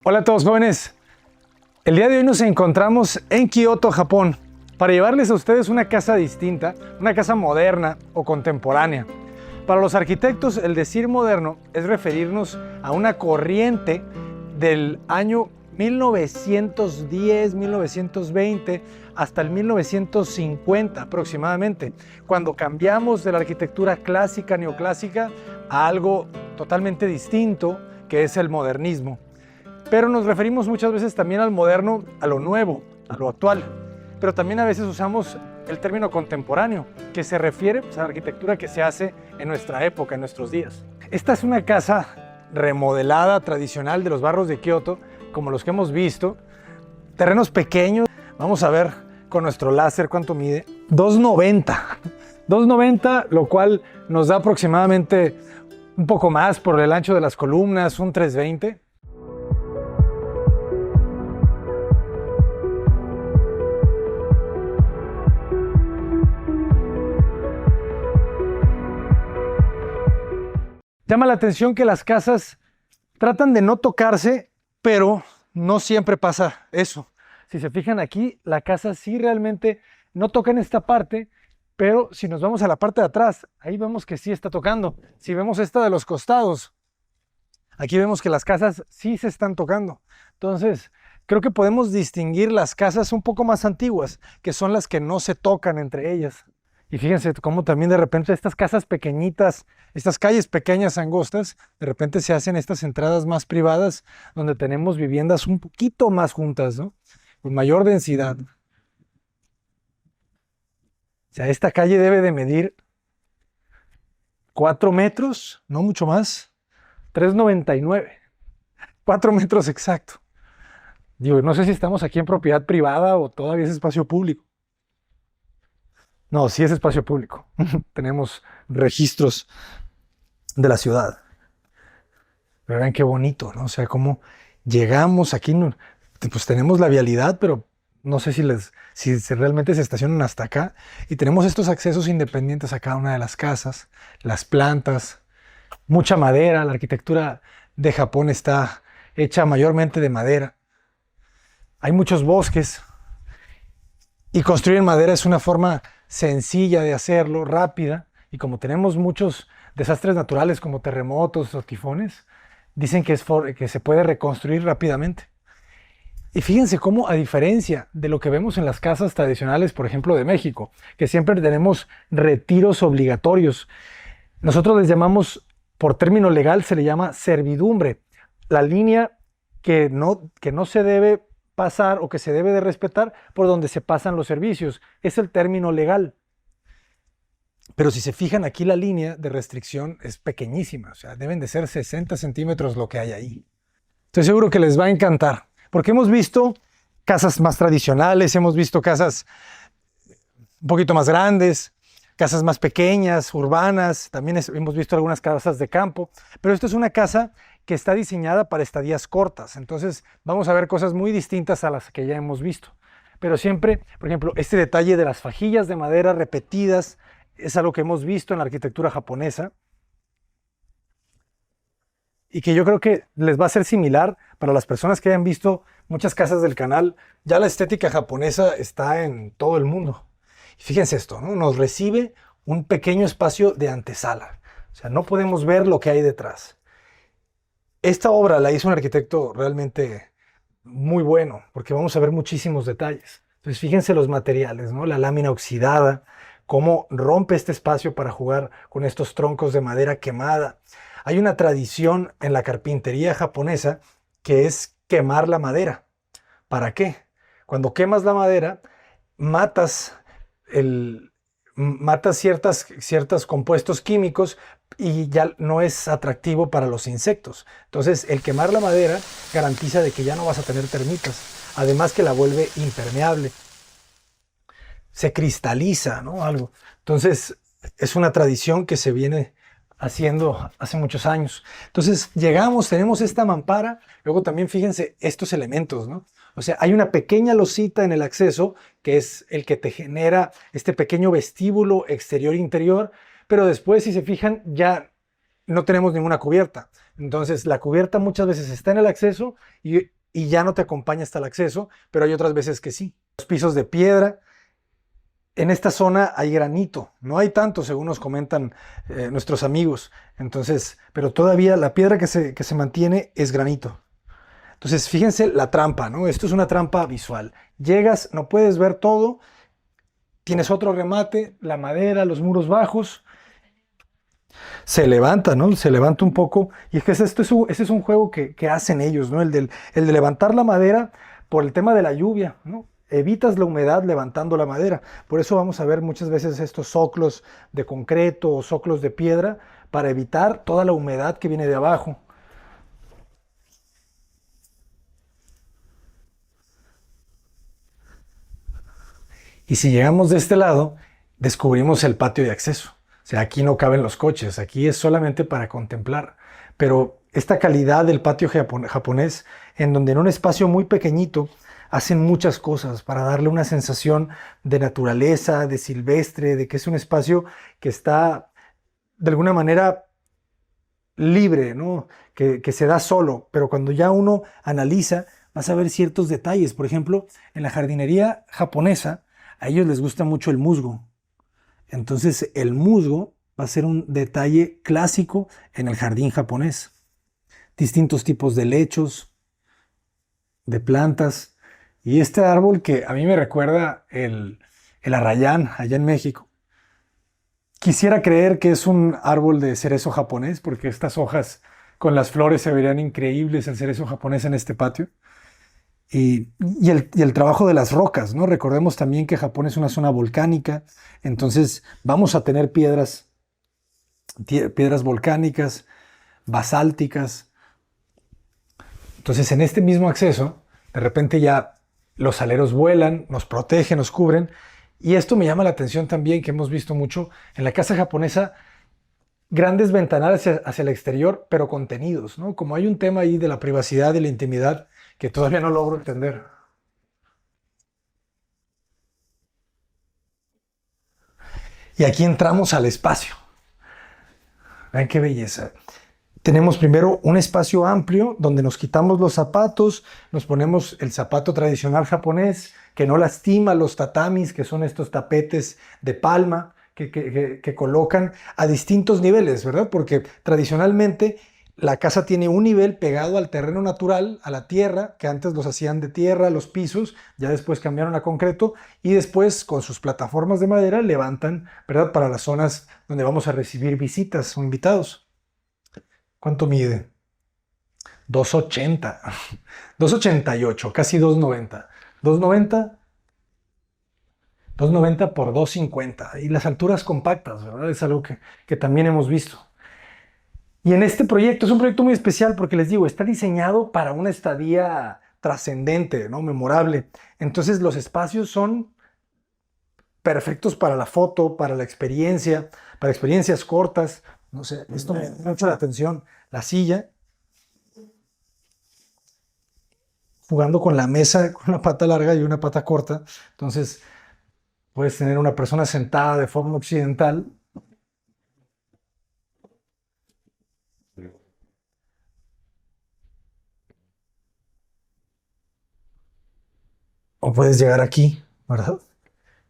Hola a todos jóvenes, el día de hoy nos encontramos en Kioto, Japón, para llevarles a ustedes una casa distinta, una casa moderna o contemporánea. Para los arquitectos, el decir moderno es referirnos a una corriente del año 1910, 1920 hasta el 1950 aproximadamente, cuando cambiamos de la arquitectura clásica, neoclásica, a algo totalmente distinto, que es el modernismo. Pero nos referimos muchas veces también al moderno, a lo nuevo, a lo actual. Pero también a veces usamos el término contemporáneo, que se refiere a la arquitectura que se hace en nuestra época, en nuestros días. Esta es una casa remodelada, tradicional de los barrios de Kioto, como los que hemos visto. Terrenos pequeños. Vamos a ver con nuestro láser cuánto mide. 2.90. 2.90, lo cual nos da aproximadamente un poco más por el ancho de las columnas, un 3.20. Llama la atención que las casas tratan de no tocarse, pero no siempre pasa eso. Si se fijan aquí, la casa sí realmente no toca en esta parte, pero si nos vamos a la parte de atrás, ahí vemos que sí está tocando. Si vemos esta de los costados, aquí vemos que las casas sí se están tocando. Entonces, creo que podemos distinguir las casas un poco más antiguas, que son las que no se tocan entre ellas. Y fíjense cómo también de repente estas casas pequeñitas, estas calles pequeñas, angostas, de repente se hacen estas entradas más privadas, donde tenemos viviendas un poquito más juntas, ¿no? Con mayor densidad. O sea, esta calle debe de medir 4 metros, no mucho más, 3.99, 4 metros exacto. Digo, no sé si estamos aquí en propiedad privada o todavía es espacio público. No, sí es espacio público. Tenemos registros de la ciudad. Pero vean qué bonito, ¿no? O sea, cómo llegamos aquí, pues tenemos la vialidad, pero no sé si realmente se estacionan hasta acá. Y tenemos estos accesos independientes a cada una de las casas, las plantas, mucha madera. La arquitectura de Japón está hecha mayormente de madera. Hay muchos bosques. Y construir en madera es una forma sencilla de hacerlo, rápida, y como tenemos muchos desastres naturales como terremotos o tifones, dicen que se puede reconstruir rápidamente. Y fíjense cómo, a diferencia de lo que vemos en las casas tradicionales, por ejemplo, de México, que siempre tenemos retiros obligatorios, nosotros les llamamos, por término legal, se le llama servidumbre, la línea que no se debe pasar o que se debe de respetar por donde se pasan los servicios. Es el término legal. Pero si se fijan aquí, la línea de restricción es pequeñísima. O sea, deben de ser 60 centímetros lo que hay ahí. Estoy seguro que les va a encantar. Porque hemos visto casas más tradicionales, hemos visto casas un poquito más grandes, casas más pequeñas, urbanas. También hemos visto algunas casas de campo. Pero esto es una casa que está diseñada para estadías cortas. Entonces vamos a ver cosas muy distintas a las que ya hemos visto. Pero siempre, por ejemplo, este detalle de las fajillas de madera repetidas es algo que hemos visto en la arquitectura japonesa y que yo creo que les va a ser similar para las personas que hayan visto muchas casas del canal. Ya la estética japonesa está en todo el mundo. Y fíjense esto, ¿no? Nos recibe un pequeño espacio de antesala. O sea, no podemos ver lo que hay detrás. Esta obra la hizo un arquitecto realmente muy bueno, porque vamos a ver muchísimos detalles. Entonces fíjense los materiales, ¿no? La lámina oxidada, cómo rompe este espacio para jugar con estos troncos de madera quemada. Hay una tradición en la carpintería japonesa que es quemar la madera. ¿Para qué? Cuando quemas la madera, matas ciertos compuestos químicos y ya no es atractivo para los insectos. Entonces, el quemar la madera garantiza de que ya no vas a tener termitas. Además que la vuelve impermeable. Se cristaliza, ¿no? Algo. Entonces, es una tradición que se viene haciendo hace muchos años. Entonces, llegamos, tenemos esta mampara. Luego también fíjense estos elementos, ¿no? O sea, hay una pequeña losita en el acceso que es el que te genera este pequeño vestíbulo exterior-interior, pero después, si se fijan, ya no tenemos ninguna cubierta. Entonces, la cubierta muchas veces está en el acceso y ya no te acompaña hasta el acceso, pero hay otras veces que sí. Los pisos de piedra. En esta zona hay granito, no hay tanto, según nos comentan nuestros amigos. Entonces, pero todavía la piedra que se mantiene es granito. Entonces, fíjense la trampa, ¿no? Esto es una trampa visual. Llegas, no puedes ver todo, tienes otro remate, la madera, los muros bajos, se levanta, ¿no? Se levanta un poco. Y es que ese es un juego que hacen ellos, ¿no? El de levantar la madera por el tema de la lluvia, ¿no? Evitas la humedad levantando la madera. Por eso vamos a ver muchas veces estos zoclos de concreto o zoclos de piedra para evitar toda la humedad que viene de abajo. Y si llegamos de este lado, descubrimos el patio de acceso. O sea, aquí no caben los coches, aquí es solamente para contemplar. Pero esta calidad del patio japonés, en donde en un espacio muy pequeñito hacen muchas cosas para darle una sensación de naturaleza, de silvestre, de que es un espacio que está de alguna manera libre, ¿no? Que se da solo, pero cuando ya uno analiza, vas a ver ciertos detalles. Por ejemplo, en la jardinería japonesa, a ellos les gusta mucho el musgo. Entonces, el musgo va a ser un detalle clásico en el jardín japonés. Distintos tipos de lechos, de plantas. Y este árbol que a mí me recuerda el arrayán allá en México. Quisiera creer que es un árbol de cerezo japonés, porque estas hojas con las flores se verían increíbles el cerezo japonés en este patio. Y el trabajo de las rocas, ¿no? Recordemos también que Japón es una zona volcánica, entonces vamos a tener piedras volcánicas, basálticas. Entonces en este mismo acceso, de repente ya los aleros vuelan, nos protegen, nos cubren. Y esto me llama la atención también, que hemos visto mucho en la casa japonesa, grandes ventanales hacia el exterior, pero contenidos, ¿no? Como hay un tema ahí de la privacidad y la intimidad que todavía no logro entender. Y aquí entramos al espacio. Vean qué belleza. Tenemos primero un espacio amplio donde nos quitamos los zapatos, nos ponemos el zapato tradicional japonés que no lastima, los tatamis, que son estos tapetes de palma que colocan a distintos niveles, ¿verdad? Porque tradicionalmente la casa tiene un nivel pegado al terreno natural, a la tierra, que antes los hacían de tierra, los pisos, ya después cambiaron a concreto y después con sus plataformas de madera levantan, ¿verdad? Para las zonas donde vamos a recibir visitas o invitados. ¿Cuánto mide? 2,80, 2,88, casi 2,90. 2,90, 2,90 por 2,50. Y las alturas compactas, ¿verdad? Es algo que también hemos visto. Y en este proyecto, es un proyecto muy especial porque les digo, está diseñado para una estadía trascendente, ¿no? Memorable. Entonces los espacios son perfectos para la foto, para experiencias cortas. No sé, esto me llama mucho la atención. La silla, jugando con la mesa, con una pata larga y una pata corta. Entonces, puedes tener una persona sentada de forma occidental. O puedes llegar aquí, ¿verdad?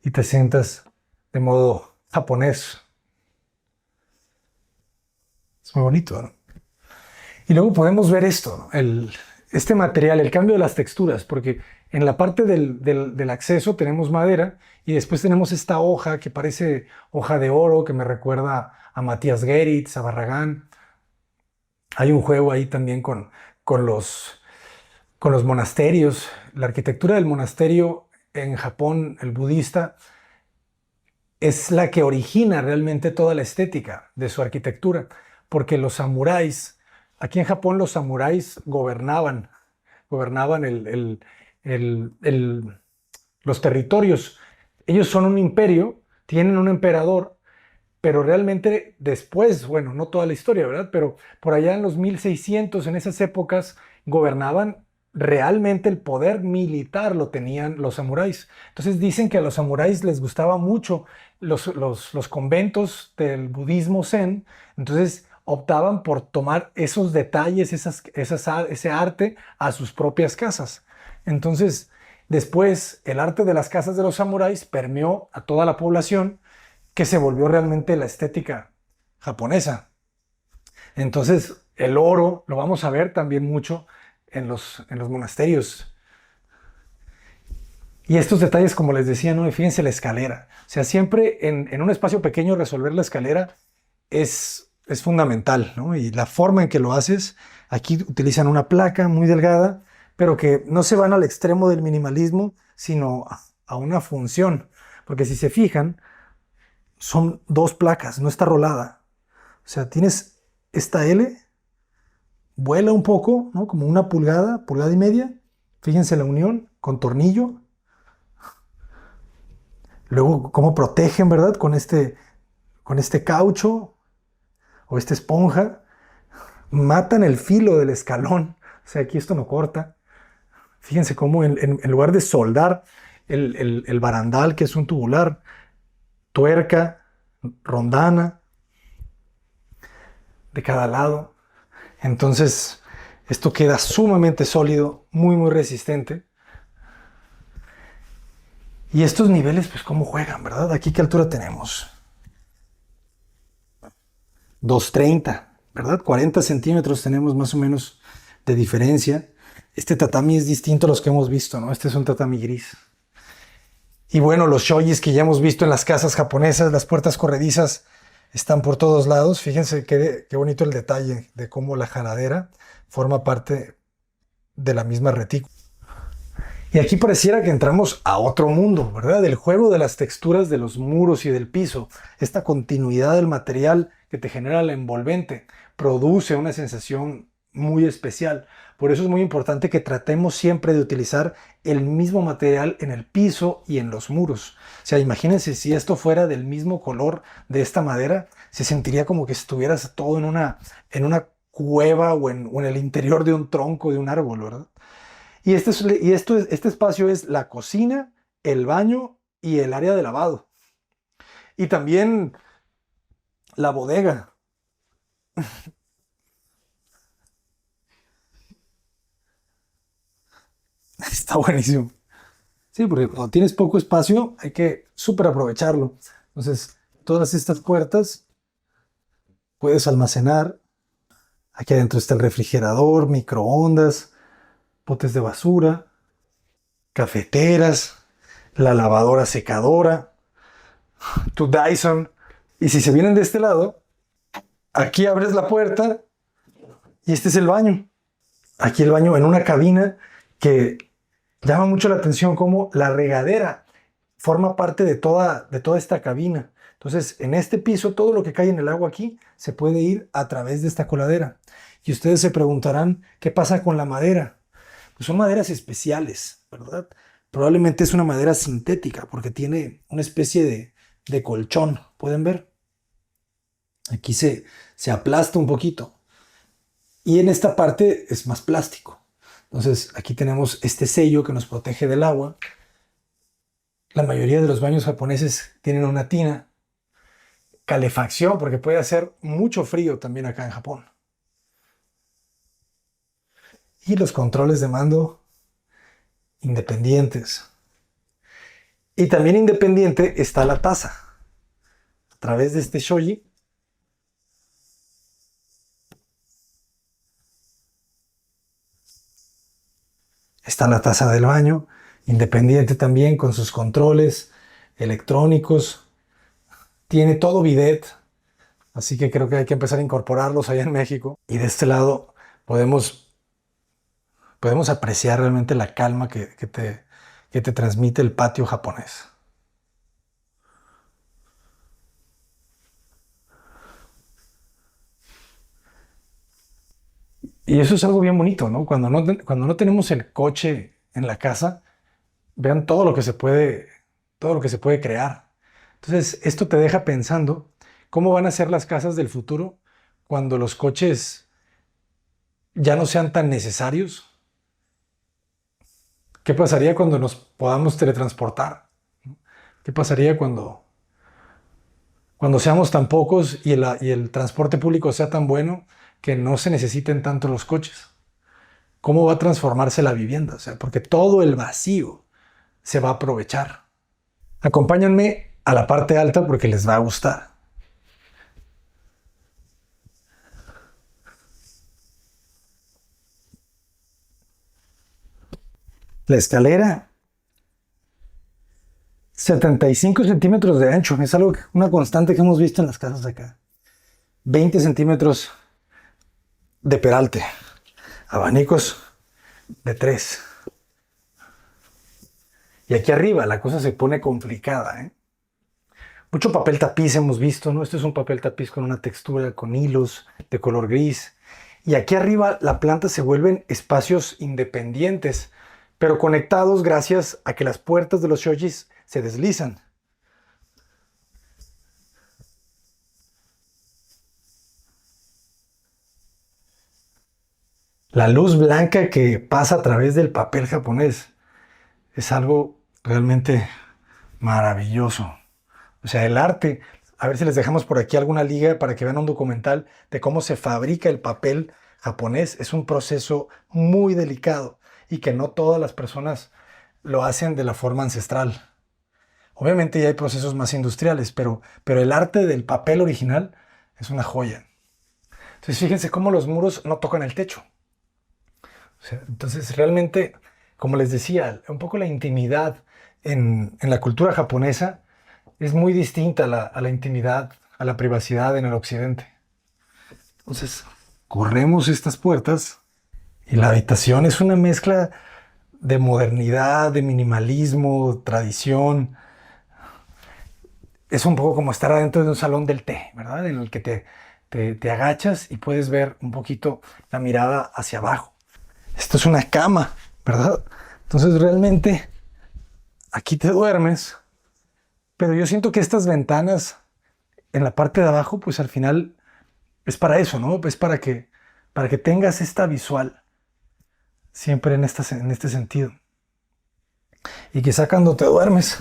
Y te sientas de modo japonés. Es muy bonito, ¿no? Y luego podemos ver esto, ¿no? Este material, el cambio de las texturas, porque en la parte del acceso tenemos madera y después tenemos esta hoja que parece hoja de oro, que me recuerda a Matías Geritz, a Barragán. Hay un juego ahí también con con los monasterios. La arquitectura del monasterio en Japón, el budista, es la que origina realmente toda la estética de su arquitectura, porque los samuráis, aquí en Japón los samuráis gobernaban los territorios. Ellos son un imperio, tienen un emperador, pero realmente después, bueno, no toda la historia, ¿verdad? Pero por allá en los 1600, en esas épocas, gobernaban realmente el poder militar lo tenían los samuráis. Entonces dicen que a los samuráis les gustaba mucho los conventos del budismo zen. Entonces optaban por tomar esos detalles, ese arte a sus propias casas. Entonces, después, el arte de las casas de los samuráis permeó a toda la población, que se volvió realmente la estética japonesa. Entonces, el oro lo vamos a ver también mucho en los monasterios. Y estos detalles, como les decía, ¿no? Fíjense la escalera. O sea, siempre en un espacio pequeño resolver la escalera es fundamental, ¿no? Y la forma en que lo haces, aquí utilizan una placa muy delgada, pero que no se van al extremo del minimalismo, sino a una función. Porque si se fijan, son dos placas, no está rolada. O sea, tienes esta L, vuela un poco, ¿no? Como una pulgada, pulgada y media. Fíjense la unión con tornillo. Luego, cómo protegen, ¿verdad? Con este caucho o esta esponja. Matan el filo del escalón. O sea, aquí esto no corta. Fíjense cómo en lugar de soldar el barandal, que es un tubular, tuerca, rondana de cada lado. Entonces, esto queda sumamente sólido, muy, muy resistente. Y estos niveles, pues, ¿cómo juegan, verdad? Aquí, ¿qué altura tenemos? 230, ¿verdad? 40 centímetros tenemos más o menos de diferencia. Este tatami es distinto a los que hemos visto, ¿no? Este es un tatami gris. Y bueno, los shojis que ya hemos visto en las casas japonesas, las puertas corredizas están por todos lados. Fíjense qué bonito el detalle de cómo la jaladera forma parte de la misma retícula. Y aquí pareciera que entramos a otro mundo, ¿verdad? El juego de las texturas de los muros y del piso, esta continuidad del material que te genera la envolvente, produce una sensación muy especial. Por eso es muy importante que tratemos siempre de utilizar el mismo material en el piso y en los muros. O sea, imagínense si esto fuera del mismo color de esta madera, se sentiría como que estuvieras todo en una cueva o en el interior de un tronco de un árbol, ¿verdad? Este espacio es la cocina, el baño y el área de lavado. Y también la bodega. Está buenísimo. Sí, porque cuando tienes poco espacio hay que súper aprovecharlo. Entonces, todas estas puertas puedes almacenar. Aquí adentro está el refrigerador, microondas, botes de basura, cafeteras, la lavadora secadora, tu Dyson. Y si se vienen de este lado, aquí abres la puerta y este es el baño. Aquí el baño en una cabina que llama mucho la atención, como la regadera forma parte de toda esta cabina. Entonces, en este piso, todo lo que cae en el agua aquí se puede ir a través de esta coladera. Y ustedes se preguntarán, ¿qué pasa con la madera? Pues son maderas especiales, ¿verdad? Probablemente es una madera sintética porque tiene una especie de colchón. ¿Pueden ver? Aquí se aplasta un poquito. Y en esta parte es más plástico. Entonces, aquí tenemos este sello que nos protege del agua. La mayoría de los baños japoneses tienen una tina, calefacción, porque puede hacer mucho frío también acá en Japón. Y los controles de mando independientes. Y también independiente está la taza. A través de este shoji está la taza del baño, independiente también, con sus controles electrónicos. Tiene todo bidet, así que creo que hay que empezar a incorporarlos allá en México. Y de este lado podemos apreciar realmente la calma que te transmite el patio japonés. Y eso es algo bien bonito, ¿no? Cuando no tenemos el coche en la casa, vean todo lo que se puede crear. Entonces, esto te deja pensando cómo van a ser las casas del futuro cuando los coches ya no sean tan necesarios. ¿Qué pasaría cuando nos podamos teletransportar? ¿Qué pasaría Cuando seamos tan pocos y el transporte público sea tan bueno que no se necesiten tanto los coches. ¿Cómo va a transformarse la vivienda? O sea, porque todo el vacío se va a aprovechar. Acompáñenme a la parte alta porque les va a gustar. La escalera, 75 centímetros de ancho, es algo, una constante que hemos visto en las casas de acá. 20 centímetros de peralte, abanicos de 3. Y aquí arriba la cosa se pone complicada, ¿eh? Mucho papel tapiz hemos visto, ¿no? Este es un papel tapiz con una textura, con hilos de color gris. Y aquí arriba la planta se vuelven espacios independientes, pero conectados gracias a que las puertas de los shojis se deslizan. La luz blanca que pasa a través del papel japonés es algo realmente maravilloso. O sea, el arte, a ver si les dejamos por aquí alguna liga para que vean un documental de cómo se fabrica el papel japonés. Es un proceso muy delicado y que no todas las personas lo hacen de la forma ancestral. Obviamente ya hay procesos más industriales, pero el arte del papel original es una joya. Entonces fíjense cómo los muros no tocan el techo. O sea, entonces realmente, como les decía, un poco la intimidad en la cultura japonesa es muy distinta a la intimidad, a la privacidad en el occidente. Entonces, corremos estas puertas y la habitación es una mezcla de modernidad, de minimalismo, tradición. Es un poco como estar adentro de un salón del té, ¿verdad? En el que te agachas y puedes ver un poquito la mirada hacia abajo. Esto es una cama, ¿verdad? Entonces realmente aquí te duermes, pero yo siento que estas ventanas en la parte de abajo, pues al final es para eso, ¿no? Es para que tengas esta visual siempre en este sentido. Y quizá cuando te duermes,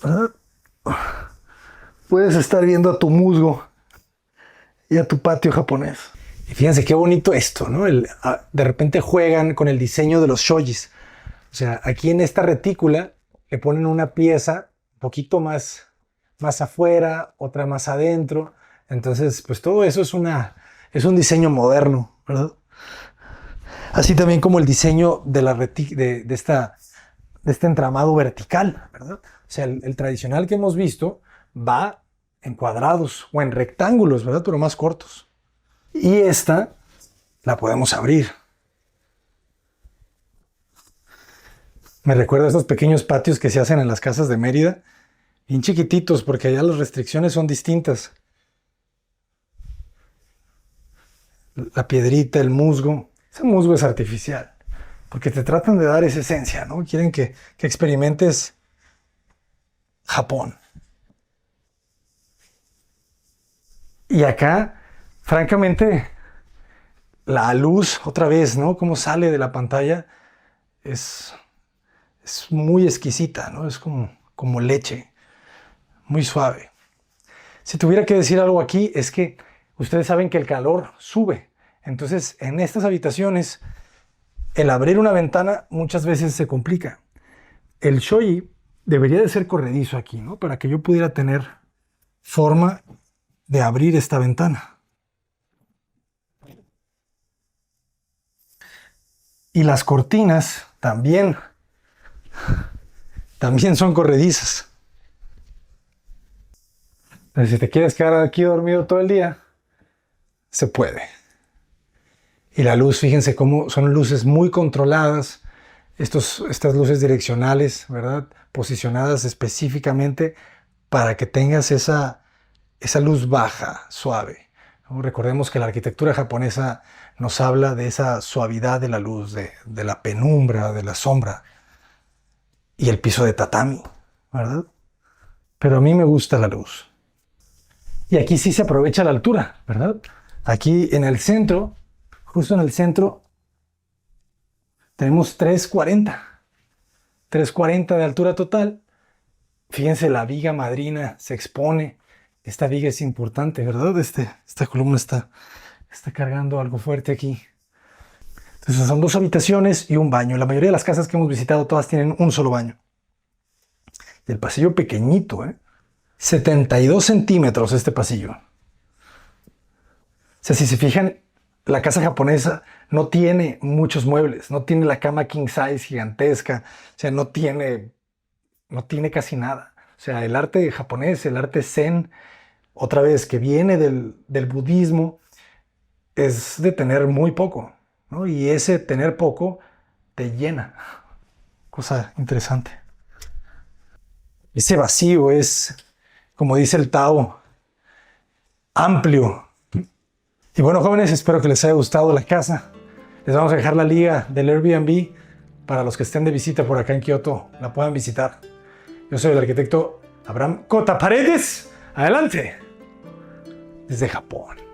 ¿verdad? Puedes estar viendo a tu musgo y a tu patio japonés. Y fíjense qué bonito esto, ¿no? De repente juegan con el diseño de los shojis. O sea, aquí en esta retícula le ponen una pieza un poquito más afuera, otra más adentro. Entonces, pues todo eso es un diseño moderno, ¿verdad? Así también como el diseño de este entramado vertical, ¿verdad? O sea, el tradicional que hemos visto va en cuadrados o en rectángulos, ¿verdad? Pero más cortos. Y esta la podemos abrir. Me recuerda a estos pequeños patios que se hacen en las casas de Mérida, bien chiquititos, porque allá las restricciones son distintas. La piedrita, el musgo. Ese musgo es artificial, porque te tratan de dar esa esencia, ¿no? Quieren que experimentes Japón. Y acá, francamente, la luz, otra vez, ¿no? Cómo sale de la pantalla es, es muy exquisita, ¿no? Es como leche, muy suave. Si tuviera que decir algo aquí, es que ustedes saben que el calor sube. Entonces, en estas habitaciones, el abrir una ventana muchas veces se complica. El shoji debería de ser corredizo aquí, ¿no? Para que yo pudiera tener forma de abrir esta ventana. Y las cortinas también son corredizas. Entonces, si te quieres quedar aquí dormido todo el día, se puede. Y la luz, fíjense cómo son luces muy controladas. Estas luces direccionales, ¿verdad? Posicionadas específicamente para que tengas esa luz baja, suave, ¿no? Recordemos que la arquitectura japonesa nos habla de esa suavidad de la luz, de la penumbra, de la sombra y el piso de tatami, ¿verdad? Pero a mí me gusta la luz. Y aquí sí se aprovecha la altura, ¿verdad? Aquí en el centro, justo en el centro, tenemos 340 de altura total. Fíjense, la viga madrina se expone Esta viga es importante, ¿verdad? Esta columna está cargando algo fuerte aquí. Entonces son 2 habitaciones y un baño. La mayoría de las casas que hemos visitado todas tienen un solo baño. Y el pasillo pequeñito, 72 centímetros este pasillo. O sea, si se fijan, la casa japonesa no tiene muchos muebles, no tiene la cama king size gigantesca, o sea, no tiene casi nada. O sea, el arte japonés, el arte zen, otra vez que viene del budismo, es de tener muy poco, ¿no? Y ese tener poco te llena. Cosa interesante. Ese vacío es, como dice el Tao, amplio. Y bueno, jóvenes, espero que les haya gustado la casa. Les vamos a dejar la liga del Airbnb para los que estén de visita por acá en Kioto, la puedan visitar. Yo soy el arquitecto Abraham Cota Paredes. Adelante. Desde Japón.